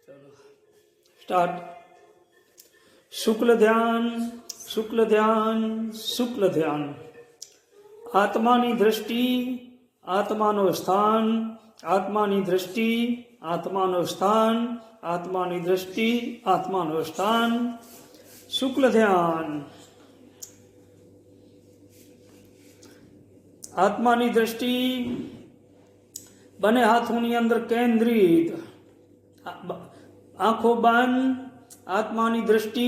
चलो स्टार्ट। शुक्ल ध्यान, शुक्ल ध्यान, शुक्ल ध्यान। आत्मानी दृष्टि, आत्मानो स्थान, आत्मानी दृष्टि, आत्मानो स्थान, आत्मानी दृष्टि, आत्मानो स्थान। शुक्ल ध्यान। आत्मानी दृष्टि बने हाथों अंदर केंद्रित, आंखों बंद, आत्मानी दृष्टि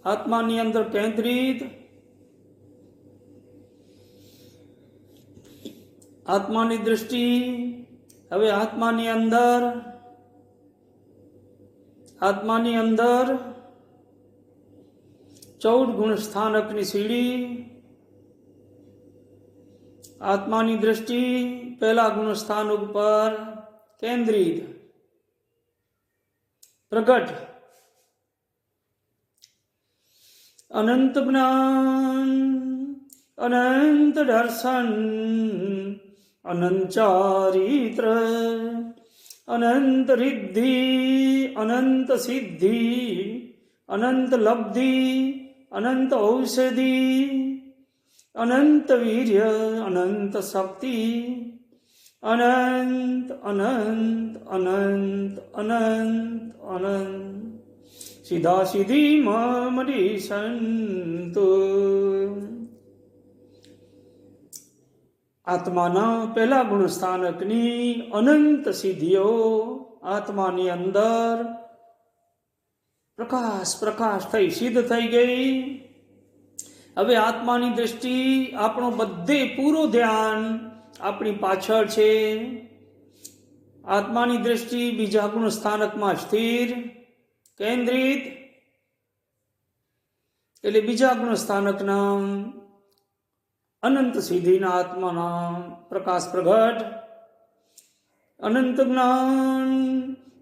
आत्मानी अंदर केंद्रित, आत्मानी दृष्टि हवे आत्मानी अंदर 14 गुण स्थानकनी सीढ़ी। आत्मानी दृष्टि पहला गुण स्थान पर केंद्रित, प्रकट। अनंत ज्ञान, अनंत दर्शन, अनंत चारित्र, अनंत रिद्धि, अनंत सिद्धि, अनंत लब्धि, अनंत औषधि, अनंत वीर्य, अनंत शक्ति, अनंत अनंत अनंत अनंत अनंत। सीधा सीधी मरी संतो। आत्माना पहला गुण स्थानकनी अनंत सिद्धिओ आत्मानी अंदर प्रकाश प्रकाश थई सिद्ध थई गई। હવે આત્માની દૃષ્ટિ આપણો બધે પૂરો ધ્યાન આપણી પાછળ છે। આત્માની દૃષ્ટિ બીજા ગુણ સ્થાનકમાં સ્થિર કેન્દ્રિત, એટલે બીજા ગુણ સ્થાનકના અનંત સિદ્ધિના આત્માના પ્રકાશ પ્રગટ। અનંત જ્ઞાન,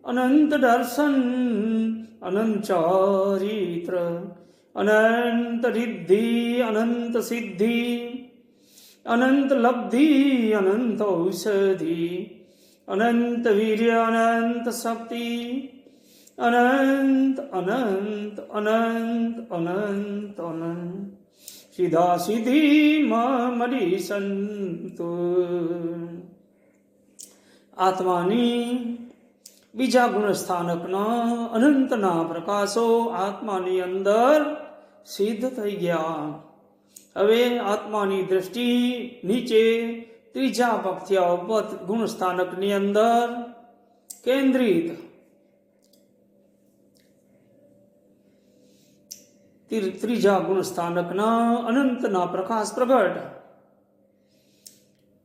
અનંત દર્શન, અનંત ચારિત્ર, अनंत रिद्धि, अनंत सिद्धि, अनंत लब्धि, अनंत औषधि, अनंत वीर्य, अनंत शक्ति, अनंत अनंत अनंत अनंत अनंत। सीधा सीधी मरी संतो। आत्मानी बीजा गुण स्थानकना अनंतना प्रकाशो आत्मानी अंदर सिद्ध थई गया। हवे आत्मानी दृष्टि नीचे त्रीजा पक्षिया गुण स्थानकनी अंदर केंद्रित। त्रीजा गुण स्थानकना अनंतना प्रकाश प्रगट।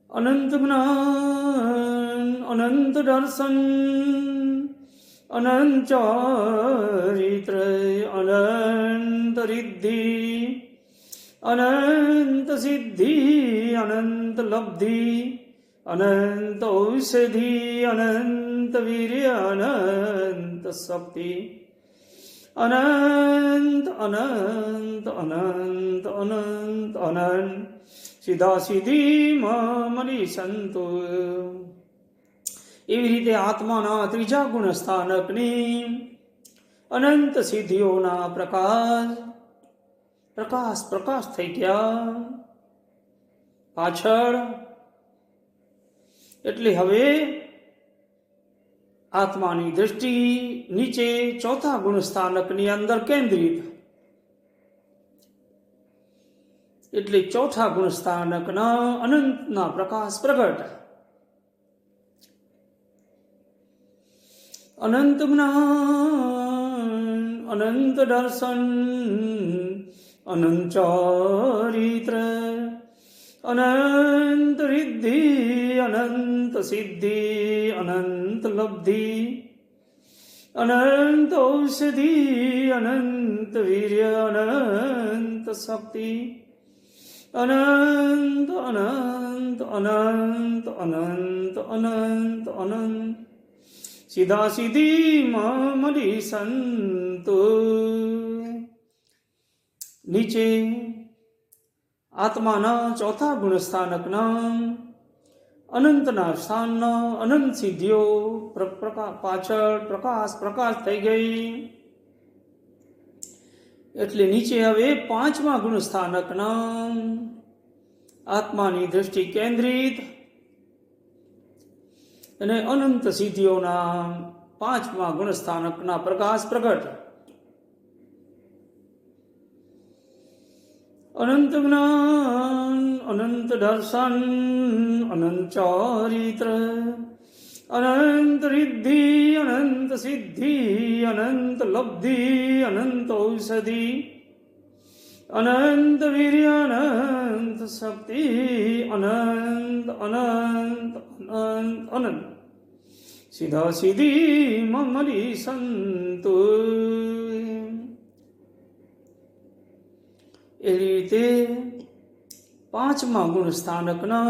अनंत ज्ञान, अनंत दर्शन, अनंत चारित्र, अनंत रिद्धि, अनंत सिद्धि, अनंत लब्धि, अनंत औषधि, अनंत वीर्य, अनंत शक्ति, अनंत अनंत अनंत अनंत अनंत। सीधा सीधी मरी संतो। एवी रीते आत्माना त्रीजा गुण स्थानकनी अनंत सिद्धिओना प्रकाश प्रकाश प्रकाश थई गया पाछळ। एटले हवे आत्मानी दृष्टि नीचे चौथा गुण स्थानकनी अंदर केंद्रित, એટલે ચોથા ગુણ સ્થાનકના અનંતના પ્રકાશ પ્રગટ। अनंत ज्ञान, अनंत दर्शन, अनंत चारित्र, अनंत रिद्धि, अनंत सिद्धि, अनंत लब्धि, अनंत औषधि, अनंत वीर्य, अनंत शक्ति, अनंत अनंत अनंत अनंत अनंत अनंत। सीधा सीधी मरी संतो। नीचे आत्माना चौथा गुण स्थानकना અનંતના સ્થાનના અનંત સિદ્ધિઓ પાછળ પ્રકાશ થઈ ગઈ. એટલે નીચે હવે પાંચમા ગુણ સ્થાનકના આત્માની દ્રષ્ટિ કેન્દ્રિત અને અનંત સિદ્ધિઓના પાંચમા ગુણ સ્થાનકના પ્રકાશ પ્રગટ. અનંત જ્ઞાન, અનંત દર્શન, અનંત ચારિત્ર, અનંત રિદ્ધિ, અનંત સિદ્ધિ, અનંત લબ્ધિ, અનંત ઔષધિ, અનંત વીર્ય, અનંત શક્તિ, અનંત અનંત અનંત અનંત સીધા સીધી મમરી સંતુ. એવી રીતે પાંચમા ગુણ સ્થાનકના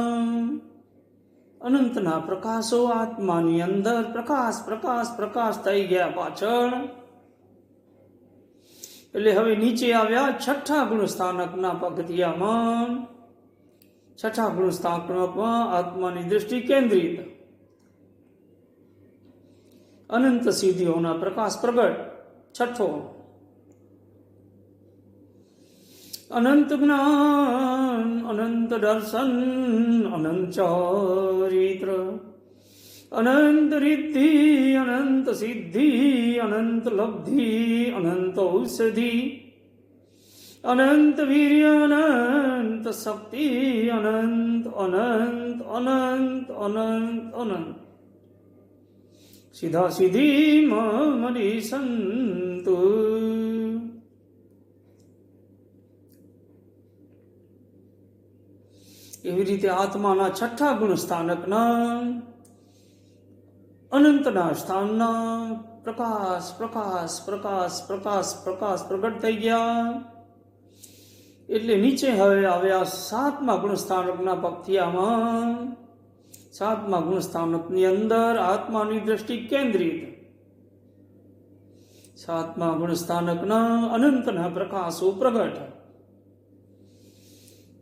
અનંતના પ્રકાશો આત્માની અંદર પ્રકાશ થઈ ગયા પાછળ. એટલે હવે નીચે આવ્યા છઠ્ઠા ગુણ સ્થાનકના પગથિયામાં. છઠ્ઠા ગુણ સ્થાનકમાં આત્માની દૃષ્ટિ કેન્દ્રિત, અનંત સિદ્ધિઓના પ્રકાશ પ્રગટ. છઠ્ઠો અનંત જ્ઞાન, અનંત દર્શન, અનંત ચારિત્ર, અનંત રિદ્ધિ, અનંત સિદ્ધિ, અનંત લબ્ધિ, અનંત ઔષધિ, અનંત વીર્ય, અનંત શક્તિ, અનંત અનંત અનંત અનંત અનંત સીધા સીધી મમરી સંતુ. એવી રીતે આત્માના છઠ્ઠા ગુણ સ્થાનકના અનંતના સ્થાનના પ્રકાશ પ્રગટ થઈ ગયા. એટલે નીચે હવે આવ્યા સાતમા ગુણ સ્થાનકના પગથિયામાં. સાતમા ગુણ સ્થાનકની અંદર આત્માની દ્રષ્ટિ કેન્દ્રિત, સાતમા ગુણ સ્થાનકના અનંતના પ્રકાશો પ્રગટ.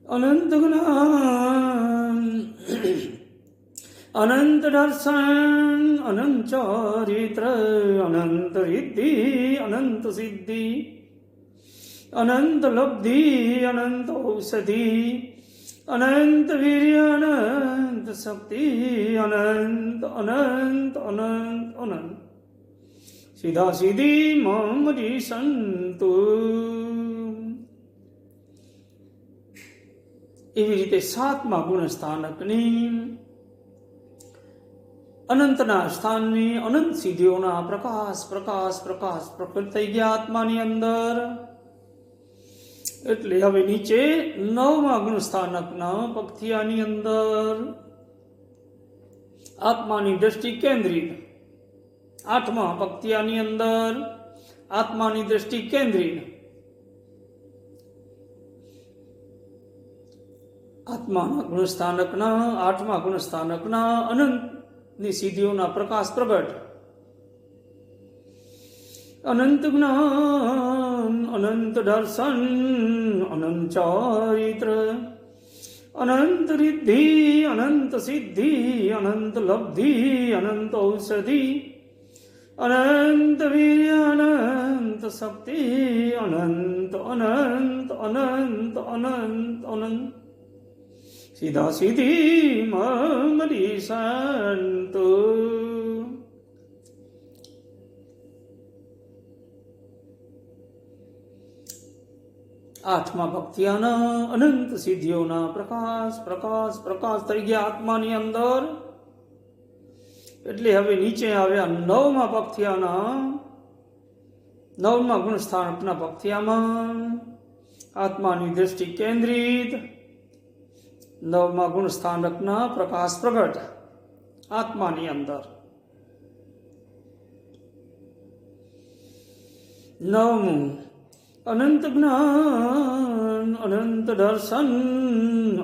અનંત જ્ઞાન, અનંત દર્શન, અનંત ચારિત્ર, અનંત રિદ્ધિ, અનંત સિદ્ધિ, અનંત લબ્ધિ, અનંત ઔષધિ, અનંત વીર્ય, અનંત શક્તિ, અનંત અનંત અનંત અનંત સીધા સીધી મમરી સંતુ. એવી રીતે સાતમા ગુણ સ્થાનકની અનંતના સ્થાનની અનંત સિદ્ધિઓના પ્રકાશ પ્રગટ થઈ ગયા આત્માની અંદર. એટલે હવે નીચે નવમા ગુણ સ્થાનકના પગથિયાની અંદર આત્માની દ્રષ્ટિ કેન્દ્રિત. આઠમા પગથિયાની અંદર આત્માની દ્રષ્ટિ કેન્દ્રિત. આત્માના ગુણ સ્થાનકના આઠમા ગુણ સ્થાનકના અનંતની સિદ્ધિઓના પ્રકાશ પ્રગટ. અનંત જ્ઞાન, અનંત દર્શન, અનંત ચારિત્ર, અનંત રિદ્ધિ, અનંત સિદ્ધિ, અનંત લબ્ધિ, અનંત ઔષધિ, અનંત વીર્ય, અનંત શક્તિ, અનંત અનંત અનંત અનંત અનંત સીધા સીધી મમરી સંતુ. આઠમા પગથિયાના અનંત સિદ્ધિઓના પ્રકાશ થઈ ગયા આત્માની અંદર. એટલે હવે નીચે આવ્યા નવમા પગથિયાના નવમા ગુણ સ્થાનકના પગથિયામાં આત્માની દ્રષ્ટિ કેન્દ્રિત, નવમા ગુણ સ્થાનકના પ્રકાશ પ્રગટ આત્માની અંદર. નવમું અનંત જ્ઞાન, અનંત દર્શન,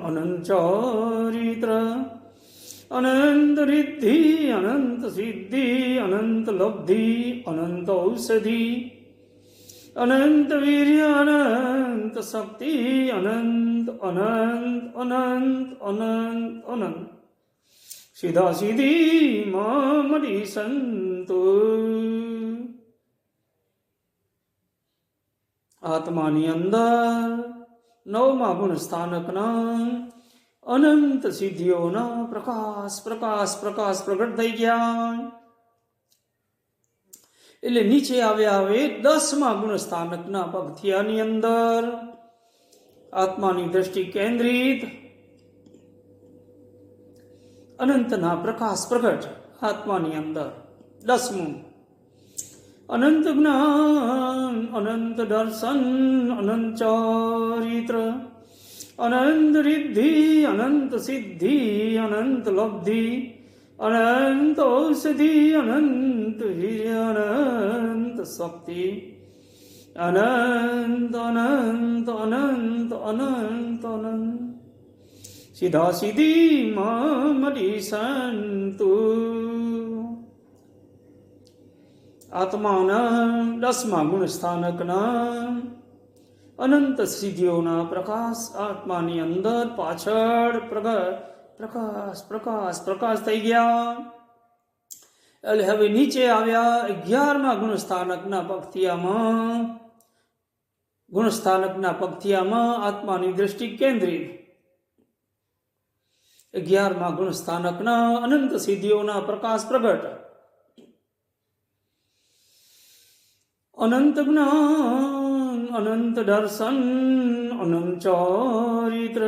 અનંત ચારિત્ર, અનંત રિદ્ધિ, અનંત સિદ્ધિ, અનંત લબ્ધિ, અનંત ઔષધિ, અનંત વીર્ય, અનંત શક્તિ, અનંત અનંત અનંત અનંત અનંત સીધા સીધી મળી સંતો. આત્માની અંદર નવમા ગુણ સ્થાનકના અનંત સિદ્ધિઓના પ્રકાશ પ્રકાશ પ્રકાશ પ્રગટ થઈ ગયા. એટલે નીચે આવ્યા હવે 10મા ગુણ સ્થાનકના પગથિયાની અંદર આત્માની દ્રષ્ટિ કેન્દ્રિત અનંતના પ્રકાશ પ્રગટ આત્માની અંદર. 10મું અનંત જ્ઞાન, અનંત દર્શન, અનંત ચારિત્ર, અનંત રિદ્ધિ, અનંત સિદ્ધિ, અનંત લબ્ધિ, અનંત ઔષધિ, અનંત વીર્ય, અનંત શક્તિ, અનંત અનંત અનંત અનંત અનંત સીધા સીધી મળી સંતુ. આત્માના 10મા ગુણ સ્થાનકના અનંત સિદ્ધિઓના પ્રકાશ આત્માની અંદર પાછળ પ્રકાશ પ્રકાશ પ્રકાશ થઈ ગયા. એટલે હવે નીચે આવ્યા 11મા ગુણ સ્થાનકના પગથિયામાં આત્માની દ્રષ્ટિ કેન્દ્રિત. 11મા ગુણ સ્થાનકના અનંત સિદ્ધિઓના પ્રકાશ પ્રગટ. અનંત જ્ઞાન, અનંત દર્શન, અનંત ચારિત્ર,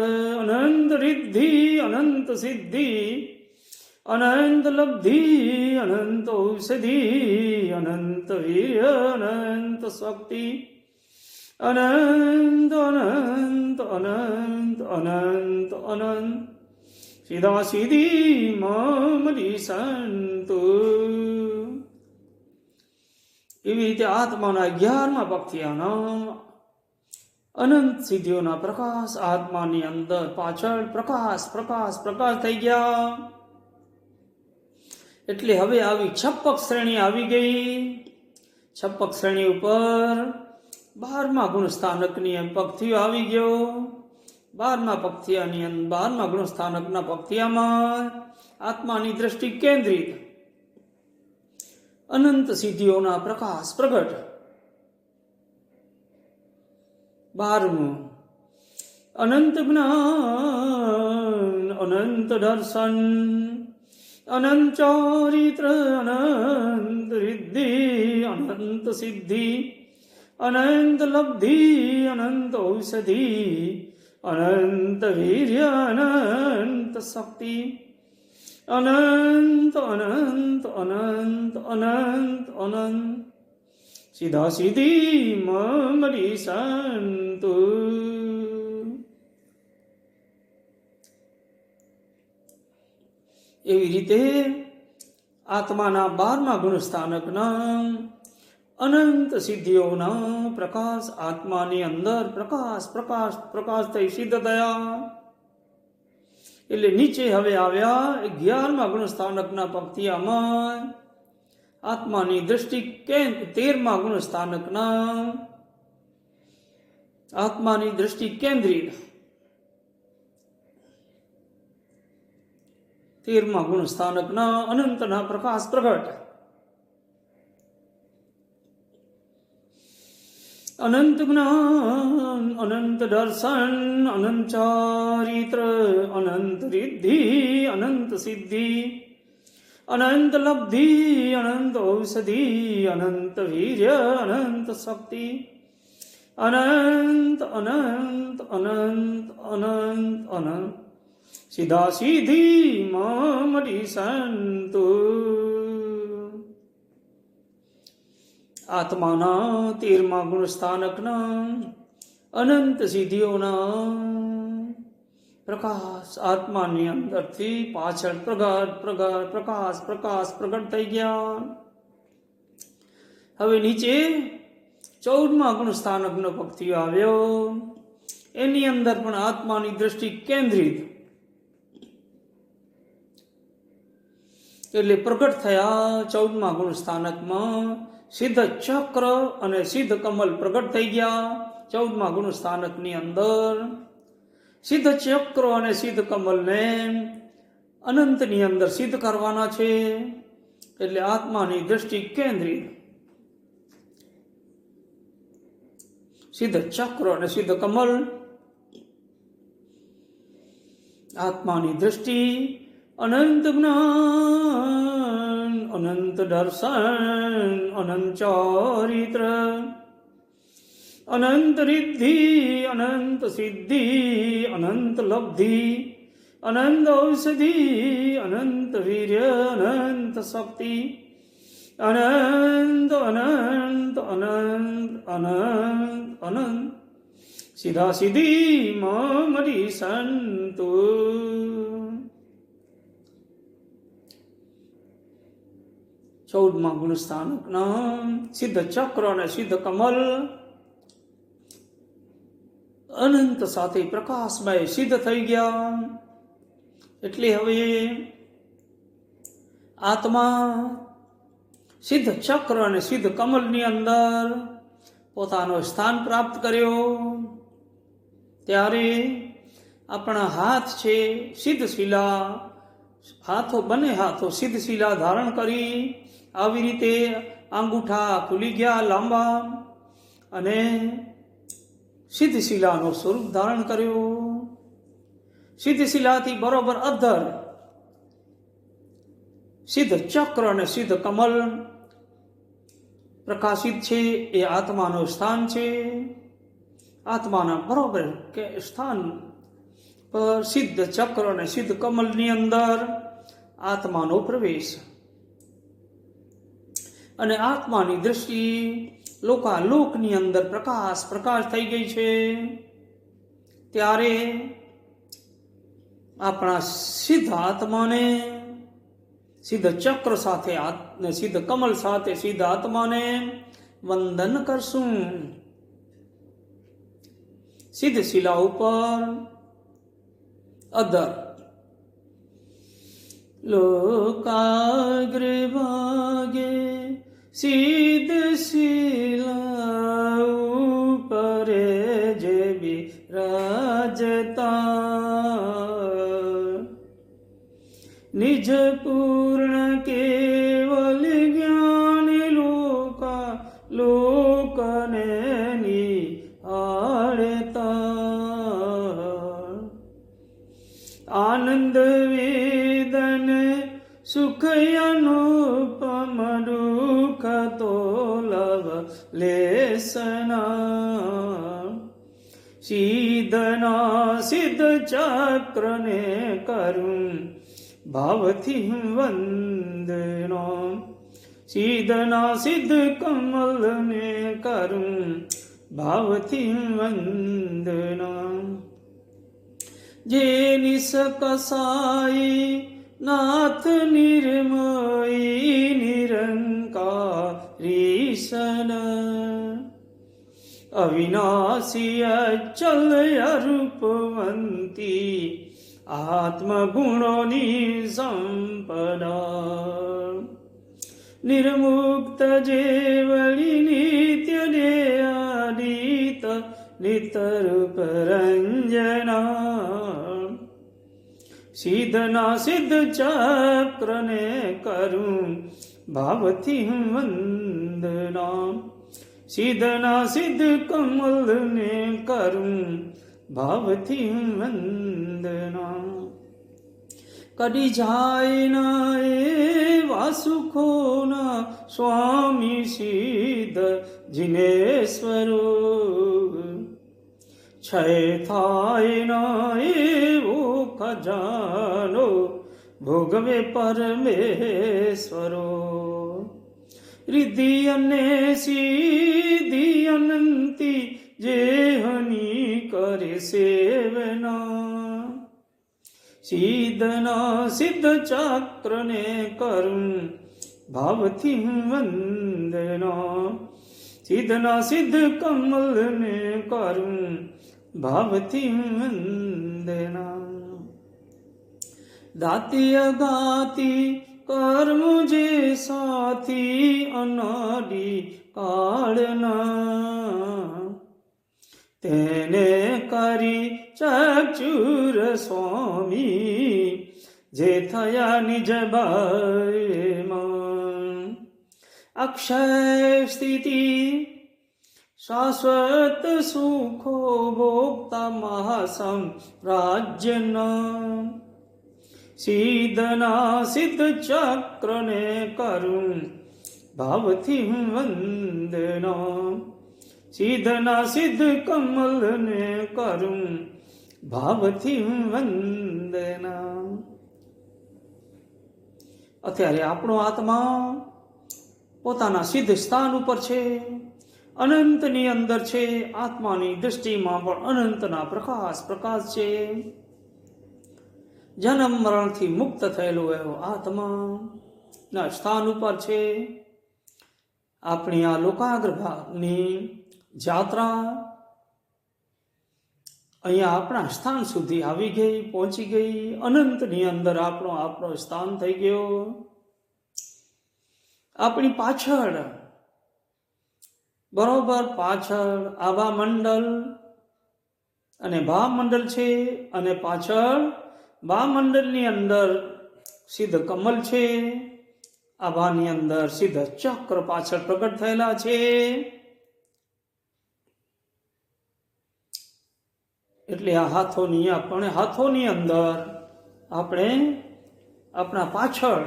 અનંત રિદ્ધિ, અનંત સિદ્ધિ, અનંત લબ્ધિ, અનંત ઔષધિ, અનંત વીર્ય, અનંત શક્તિ, અનંત અનંત અનંત અનંત અનંત સીધા સીધી મળી સંતુ. એવી રીતે આત્માના 11મા પગથિયાના અનંત સિદ્ધિઓના પ્રકાશ આત્માની અંદર પાછળ પ્રકાશ પ્રકાશ પ્રકાશ થઈ ગયા. એટલે હવે આવી 56 શ્રેણી આવી ગઈ. 56 શ્રેણી ઉપર 12મા ગુણ સ્થાનકની પગથિયો આવી ગયો. 12મા પગથિયાની અંદર 12મા ગુણ સ્થાનકના પગથિયામાં આત્માની દ્રષ્ટિ કેન્દ્રિત અનંત સિદ્ધિઓના પ્રકાશ પ્રગટ. 12મું અનંત જ્ઞાન, અનંત દર્શન, અનંત ચારિત્ર, અનંત રિદ્ધિ, અનંત સિદ્ધિ, અનંત લબ્ધિ, અનંત ઔષધિ, અનંત વીર્ય, અનંત શક્તિ, અનંત અનંત અનંત અનંત અનંત સીધા સીધી મળી સંતુ. એવી રીતે આત્માના 12મા ગુણ સ્થાનકના અનંત સિદ્ધિઓના પ્રકાશ આત્માની અંદર પ્રકાશ પ્રકાશ પ્રકાશ થઈ સિદ્ધ થયા. એટલે નીચે હવે આવ્યા 11મા ગુણ સ્થાનકના પગથિયામાં આત્માની દ્રષ્ટિ 13મા ગુણ સ્થાનકના આત્માની દ્રષ્ટિ કેન્દ્રિત. 13મા ગુણ સ્થાનકના અનંતના પ્રકાશ પ્રગટ. અનંત જ્ઞાન, અનંત દર્શન, અનંત ચારિત્ર, અનંત રિદ્ધિ, અનંત સિદ્ધિ, અનંત લબ્ધિ, અનંત ઔષધિ, અનંત વીર્ય, અનંત શક્તિ, અનંત અનંત અનંત અનંત અનંત સીધા સીધી મળી સંતુ. આત્માના 13મા ગુણ સ્થાનકના અનંત સિદ્ધિઓના પ્રકાશ આત્માની અંદરથી પાછળ પ્રકાશ પ્રકાશ પ્રગટ થઈ ગયા. હવે નીચે 14મા ગુણ સ્થાનકનો પગથિયો આવ્યો. એની અંદર પણ આત્માની દ્રષ્ટિ કેન્દ્રિત. એટલે પ્રગટ થયા 14મા ગુણ સ્થાનકમાં સિદ્ધ ચક્ર અને સિદ્ધ કમલ પ્રગટ થઈ ગયા. 14મા ગુણ સ્થાનકની અંદર સિદ્ધ ચક્ર અને સિદ્ધ કમલને અનંતની અંદર સિદ્ધ કરવાના છે. એટલે આત્માની દ્રષ્ટિ કેન્દ્રિત સિદ્ધ ચક્ર અને સિદ્ધ કમલ, આત્માની દ્રષ્ટિ, અનંત જ્ઞાન, અનંત દર્શન, અનંત ચારિત્ર, અનંત રિદ્ધિ, અનંત સિદ્ધિ, અનંત લબ્ધિ, અનંત ઔષધિ, અનંત વીર્ય, અનંત શક્તિ, અનંત અનંત અનંત અનંત અનંત સીધા સીધી મરી સંતો. ચૌદમા ગુણસ્થાનકના સિદ્ધ ચક્ર અને સિદ્ધ કમલ અનંત સાથે પ્રકાશમય સિદ્ધ થઈ ગયા. એટલે હવે આત્મા સિદ્ધ ચક્ર અને સિદ્ધ કમલની અંદર પોતાનું સ્થાન પ્રાપ્ત કર્યો. ત્યારે આપણા હાથ છે સિદ્ધ શિલા, હાથો બંને હાથો સિદ્ધ શિલા ધારણ કરી આવી રીતે આંગૂઠા ખુલી ગયા લાંબા અને સિદ્ધ શિલાનું સ્વરૂપ ધારણ કર્યું. સિદ્ધ શિલાથી બરોબર અધર સિદ્ધ ચક્ર અને સિદ્ધ કમલ પ્રકાશિત છે. એ આત્માનું સ્થાન છે. આત્માના બરોબર કે સ્થાન પર સિદ્ધ ચક્ર અને સિદ્ધ કમલની અંદર આત્માનો પ્રવેશ અને આત્માની દ્રષ્ટિ લોકાલોકની અંદર પ્રકાશ થઈ ગઈ છે. ત્યારે આપણા સિદ્ધ આત્માને સિદ્ધ ચક્ર સાથે સિદ્ધ કમલ સાથે સિદ્ધ આત્માને વંદન કરશું. સિદ્ધ શિલા ઉપર અધર લોકાગ્રભાગે સિદ્ધ શિલા ઉપર જે બિરાજતા નિજ પૂર્ણ કેવલ જ્ઞાન લોકને નિહાળતા આનંદ વેદન સુખ અનુપમ દુઃખ તો લવ લેસના સિદ્ધના સિદ્ધ ચક્રને કરું ભાવથી વંદના સિદ્ધના સિદ્ધ કમલને કરું ભાવથી વંદના જે નિસકસાઈ નાથ નિર્મયી નિરંકારી સન અવિનાશી અચલ અરૂપવંતી આત્મગુણોની સંપદા નિર્મુક્ત જેવળી નિત્ય દેયાદિત નિતરૂપ રંજના સિદ્ધના સિદ્ધ ચક્રને કરું ભાવથી વંદના સિદ્ધના સિદ્ધ કમલને કરું ભાવથી વંદના કદી જાય ના એવા સુખોના સ્વામી સિદ્ધ જિનેશ્વરો ક્ષય થાય ના એવો ખજાનો ભોગવે પરમેશ્વરો રિદ્ધિ અને સિદ્ધિ અનંતી જે હની કરે સેવના સિદ્ધના સિદ્ધ ચક્રને કરું ભાવથી વંદના સિદ્ધના સિદ્ધ કમલને કરું ભાવથી વંદના દાતી અગાતી કર્મ જે સાથી અનાદિ કાળના તેને કરી ચક્ષુર સ્વામી જે થયા નિજ ભયમાં. અક્ષય સ્થિતિ શાશ્વત સુખો ભોગતા મહાસમ રાજ્યના. સિદ્ધના સિદ્ધ ચક્રને કરું ભાવથી વંદના. સિદ્ધના સિદ્ધ કમલને કરું ભાવથી વંદના. અત્યારે આપણો આત્મા પોતાના સિદ્ધ સ્થાન ઉપર છે, અનંતની અંદર છે. આત્માની દૃષ્ટિમાં પણ અનંતના પ્રકાશ છે. જન્મ મરણથી મુક્ત થયેલો એવો આત્માના સ્થાન ઉપર છે. આપણી આ લોકાગ્રભાગની જાત્રા અહીંયા આપણા સ્થાન સુધી આવી ગઈ, પહોંચી ગઈ. અનંતની અંદર આપણો સ્થાન થઈ ગયો. આપણી પાછળ, બરોબર પાછળ આભા મંડળ અને ભાવમંડળ છે, અને પાછળ ભાવમંડળની અંદર સિદ્ધ કમલ છે. આભાની અંદર સિદ્ધ ચક્ર પાછળ પ્રગટ થયેલા છે. એટલે આ હાથોની અંદર આપણે આપણા પાછળ,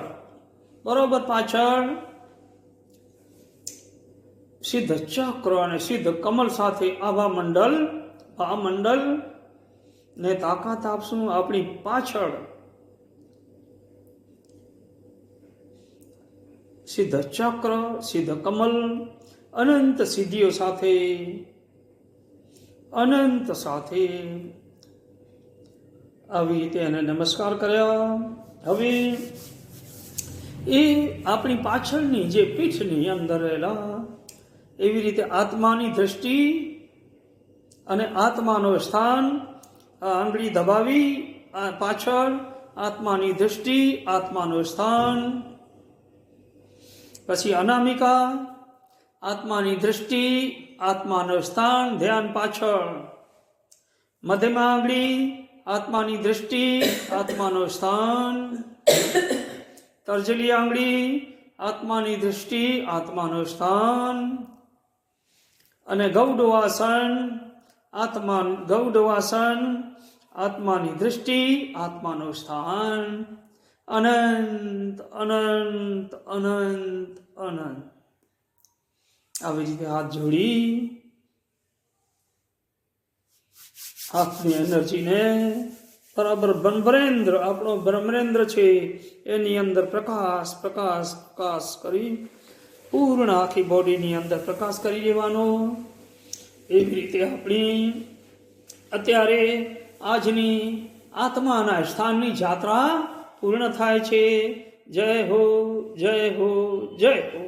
બરોબર પાછળ સિદ્ધ ચક્ર અને સિદ્ધ કમલ સાથે આભા મંડળ, ભાવમંડળ ને તાકાત આપશું. આપણી પાછળ સિદ્ધ ચક્ર, સિદ્ધ કમલ, અનંત સિદ્ધિઓ સાથે આવી રીતે એને નમસ્કાર કર્યા. હવે એ આપણી પાછળની જે પીઠની અંદર રહેલા, એવી રીતે આત્માની દ્રષ્ટિ અને આત્માનું સ્થાન, આંગળી દબાવી પાછળ આત્માની દ્રષ્ટિ, આત્માનું સ્થાન. પછી અનામિકા, આત્માની દ્રષ્ટિ, આત્માનું સ્થાન, ધ્યાન પાછળ. મધ્યમાં આંગળી, આત્માની દ્રષ્ટિ, આત્માનું સ્થાન. તર્જલી આંગળી, આત્માની દ્રષ્ટિ, આત્માનું સ્થાન. અને ગૌડવાસન, આત્માની દ્રષ્ટિ, આત્માનું સ્થાન. અનંત અનંત અનંત અનંત. આવી રીતે હાથ જોડી હાથની એનર્જીને બરાબર બ્રહ્મરેન્દ્ર, આપણો બ્રહ્મરેન્દ્ર છે એની અંદર પ્રકાશ કરી પૂર્ણ આખી બોડીની અંદર પ્રકાશ કરી દેવાનો. એવી રીતે આપણી અત્યારે આજની આત્માના સ્થાનની જાત્રા પૂર્ણ થાય છે. જય હો, જય હો, જય હો.